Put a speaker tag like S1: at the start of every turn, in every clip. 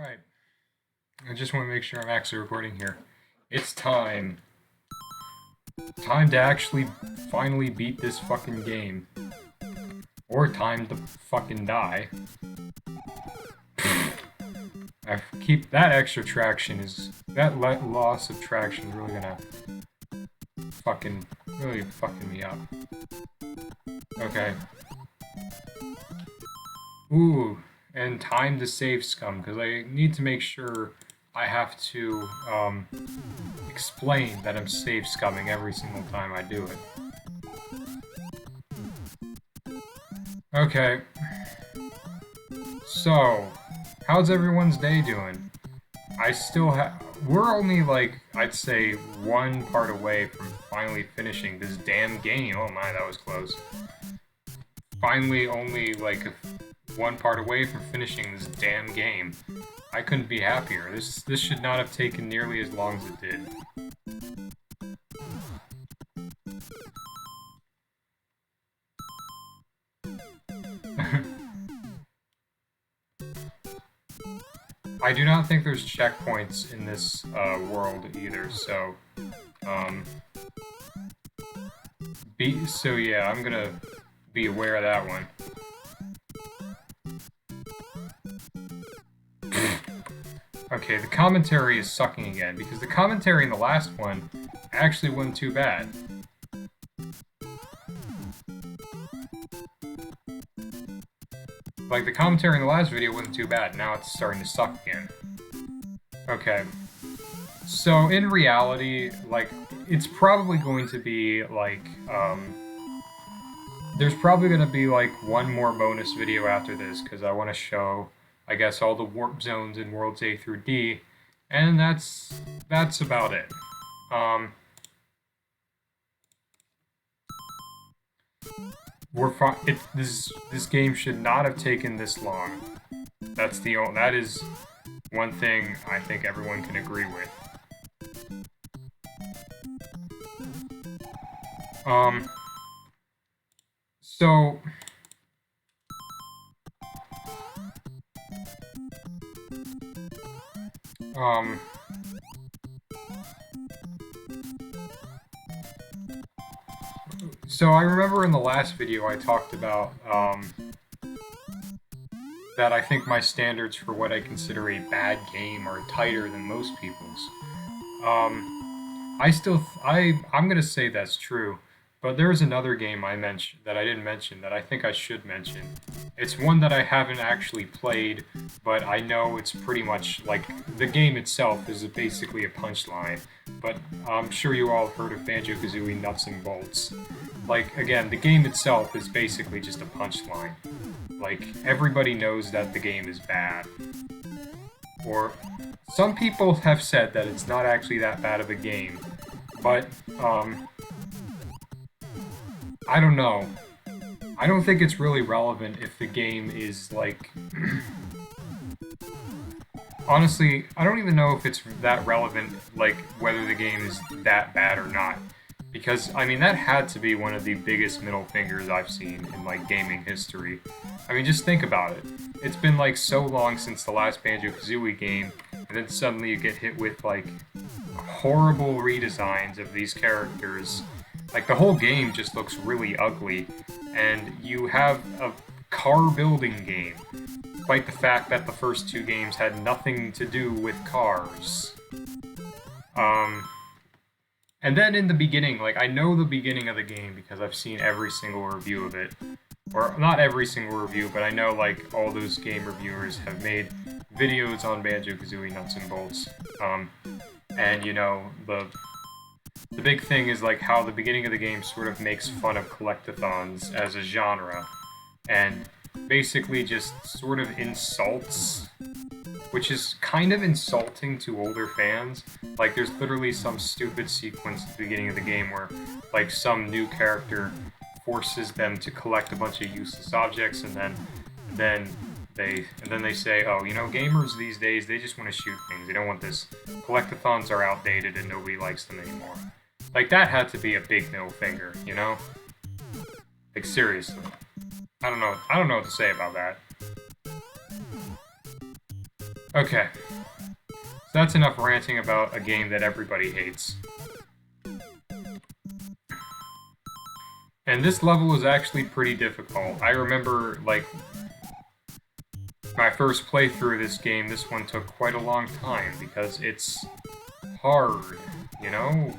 S1: Alright, I just want to make sure I'm actually recording here. It's time. Time to actually finally beat this fucking game. Or time to fucking die. I keep that extra traction is... That loss of traction is really gonna... really fucking me up. Okay. Ooh, and time to save scum, because I need to make sure I have to, explain that I'm save scumming every single time I do it. Okay. So, how's everyone's day doing? I still have... We're only, like, I'd say one part away from finally finishing this damn game. Oh my, that was close. Finally only, like, one part away from finishing this damn game. I couldn't be happier. This should not have taken nearly as long as it did. I do not think there's checkpoints in this world either, so yeah, I'm gonna be aware of that one. Okay, the commentary is sucking again, because the commentary in the last one actually wasn't too bad. Like, the commentary in the last video wasn't too bad, now it's starting to suck again. Okay. So, in reality, like, it's probably going to be, like, there's probably going to be, like, one more bonus video after this, because I want to show, I guess, all the warp zones in Worlds A through D, and that's about it. This game should not have taken this long. That is one thing I think everyone can agree with. So I remember in the last video I talked about, that I think my standards for what I consider a bad game are tighter than most people's. I'm gonna say that's true, but there's another game I mentioned that I didn't mention that I think I should mention. It's one that I haven't actually played, but I know it's pretty much, like, the game itself is basically a punchline, but I'm sure you all have heard of Banjo-Kazooie Nuts and Bolts. Like, again, the game itself is basically just a punchline. Like, everybody knows that the game is bad. Or, some people have said that it's not actually that bad of a game, but, I don't know. I don't think it's really relevant if the game is, like... Honestly, I don't even know if it's that relevant, like, whether the game is that bad or not. Because, I mean, that had to be one of the biggest middle fingers I've seen in, like, gaming history. I mean, just think about it. It's been, like, so long since the last Banjo-Kazooie game, and then suddenly you get hit with, like, horrible redesigns of these characters. Like, the whole game just looks really ugly, and you have a car-building game, despite the fact that the first two games had nothing to do with cars. And then in the beginning, like, I know the beginning of the game because I've seen every single review of it. Or, not every single review, but I know, like, all those game reviewers have made videos on Banjo-Kazooie Nuts and Bolts. And, you know, the big thing is, like, how the beginning of the game sort of makes fun of collectathons as a genre. And basically just sort of insults, which is kind of insulting to older fans. Like, there's literally some stupid sequence at the beginning of the game where, like, some new character forces them to collect a bunch of useless objects, and then they say, oh, you know, gamers these days, they just want to shoot things. They don't want this. Collectathons are outdated and nobody likes them anymore. Like, that had to be a big middle finger, you know? Like, seriously. I don't know what to say about that. Okay. So that's enough ranting about a game that everybody hates. And this level is actually pretty difficult. I remember, like, my first playthrough of this game, this one took quite a long time because it's hard, you know?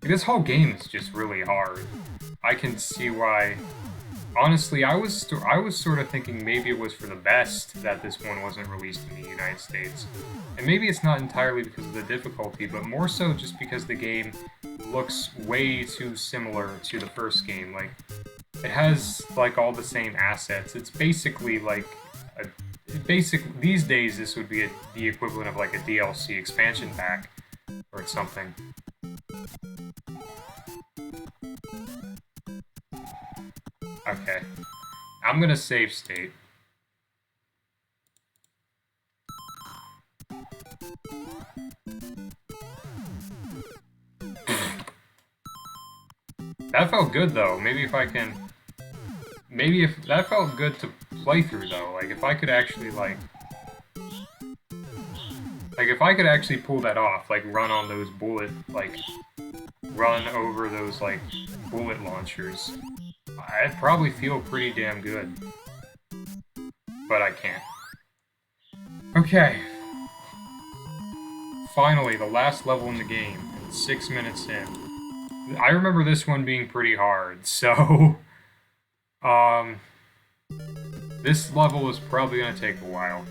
S1: This whole game is just really hard. I can see why. Honestly, I was sort of thinking maybe it was for the best that this one wasn't released in the United States. And maybe it's not entirely because of the difficulty, but more so just because the game looks way too similar to the first game. Like, it has, like, all the same assets. It's basically like these days this would be the equivalent of like a DLC expansion pack or something. Okay. I'm gonna save state. That felt good though. Maybe if I can... Maybe if... That felt good to play through though. Like if I could actually like if I could actually pull that off, like run on those bullet, like run over those like bullet launchers, I'd probably feel pretty damn good. But I can't. Okay. Finally, the last level in the game. 6 minutes in. I remember this one being pretty hard, so... This level is probably gonna take a while.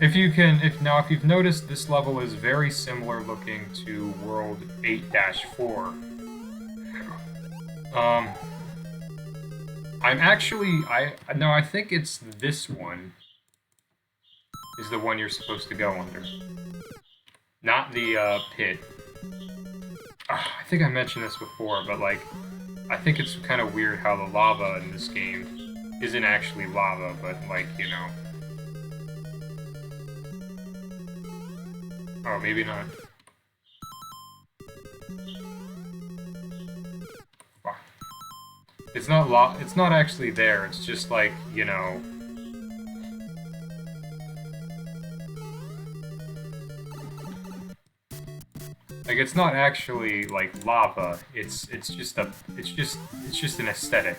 S1: If you've noticed, this level is very similar looking to World 8-4. I think it's this one is the one you're supposed to go under. Not the, pit. I think I mentioned this before, but, like, I think it's kind of weird how the lava in this game isn't actually lava, but, like, you know. Oh, maybe not. Fuck. It's not actually there, it's just, like, you know... Like, it's not actually, like, lava, it's just an aesthetic,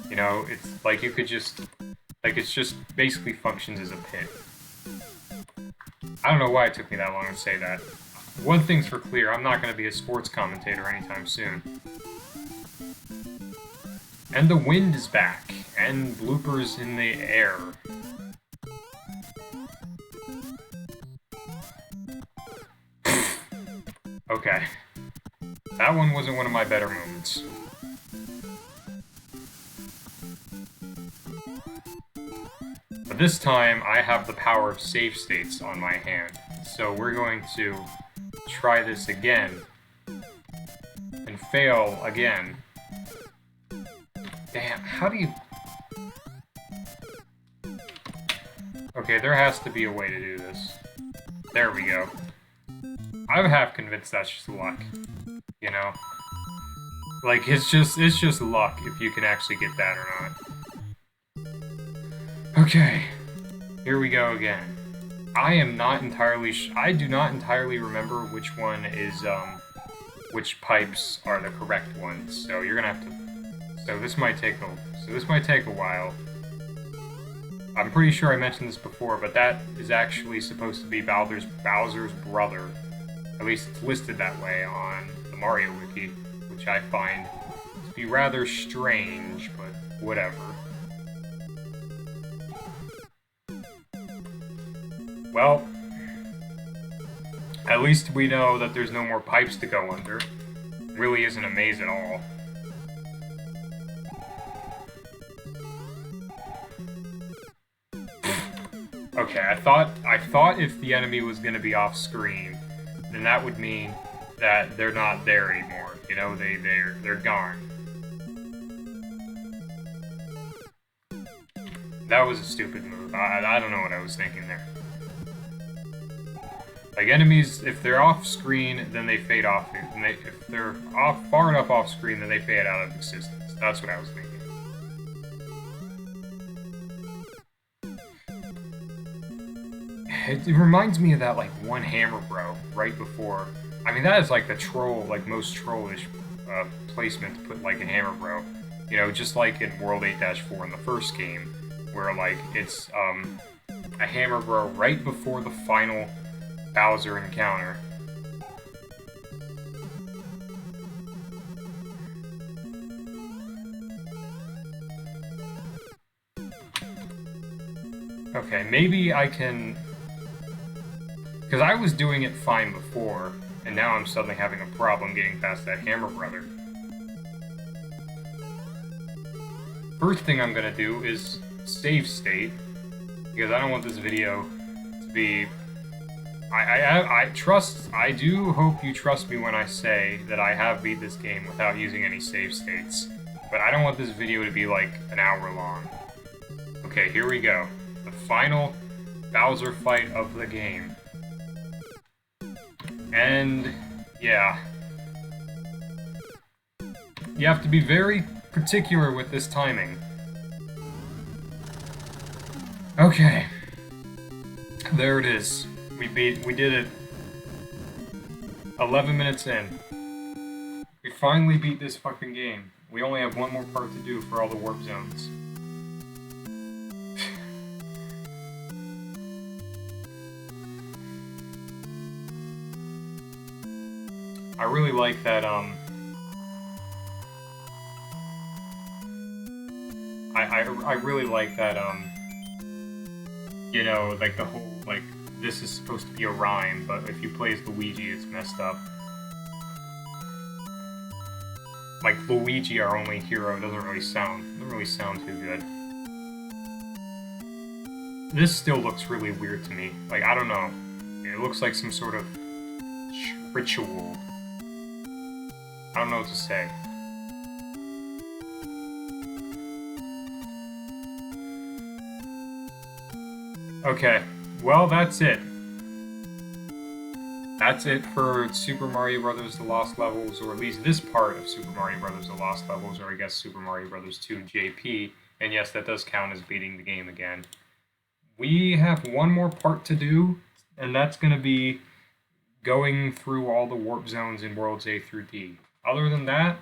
S1: you know? It's, like, you could just, like, it's just basically functions as a pit. I don't know why it took me that long to say that. One thing's for clear, I'm not going to be a sports commentator anytime soon. And the wind is back, and bloopers in the air. Okay. That one wasn't one of my better moments. But this time, I have the power of save states on my hand. So we're going to try this again. And fail again. Damn, how do you... Okay, there has to be a way to do this. There we go. I'm half convinced that's just luck, you know? Like, it's just luck if you can actually get that or not. Okay, here we go again. I do not entirely remember which one is, which pipes are the correct ones, so you're gonna have to... So this might take a while. I'm pretty sure I mentioned this before, but that is actually supposed to be Bowser's brother. At least it's listed that way on the Mario Wiki, which I find to be rather strange, but whatever. Well, at least we know that there's no more pipes to go under. It really isn't a maze at all. Okay, I thought if the enemy was gonna be off screen, then that would mean that they're not there anymore. You know, they're gone. That was a stupid move. I don't know what I was thinking there. Like, enemies, if they're off screen, then they fade off. If they're far enough off screen, then they fade out of existence. That's what I was thinking. it reminds me of that like one Hammer Bro right before. I mean, that is like the troll, like most trollish placement to put like a Hammer Bro. You know, just like in World 8-4 in the first game, where like it's a Hammer Bro right before the final Bowser encounter. Okay, maybe I can... Because I was doing it fine before, and now I'm suddenly having a problem getting past that Hammer Brother. First thing I'm gonna do is save state, because I don't want this video to be... I do hope you trust me when I say that I have beat this game without using any save states, but I don't want this video to be like an hour long. Okay, here we go. The final Bowser fight of the game. And, yeah. You have to be very particular with this timing. Okay. There it is. We did it. 11 minutes in. We finally beat this fucking game. We only have one more part to do for all the warp zones. I really like that, I really like that, you know, like the whole, like, this is supposed to be a rhyme, but if you play as Luigi, it's messed up. Like, Luigi, our only hero, doesn't really sound too good. This still looks really weird to me. Like, I don't know. It looks like some sort of ritual. I don't know what to say. Okay, well, that's it. That's it for Super Mario Bros. The Lost Levels, or at least this part of Super Mario Bros. The Lost Levels, or I guess Super Mario Bros. 2 JP. And yes, that does count as beating the game again. We have one more part to do, and that's going to be going through all the warp zones in Worlds A through D. Other than that,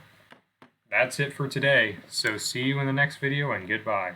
S1: that's it for today. So see you in the next video, and goodbye.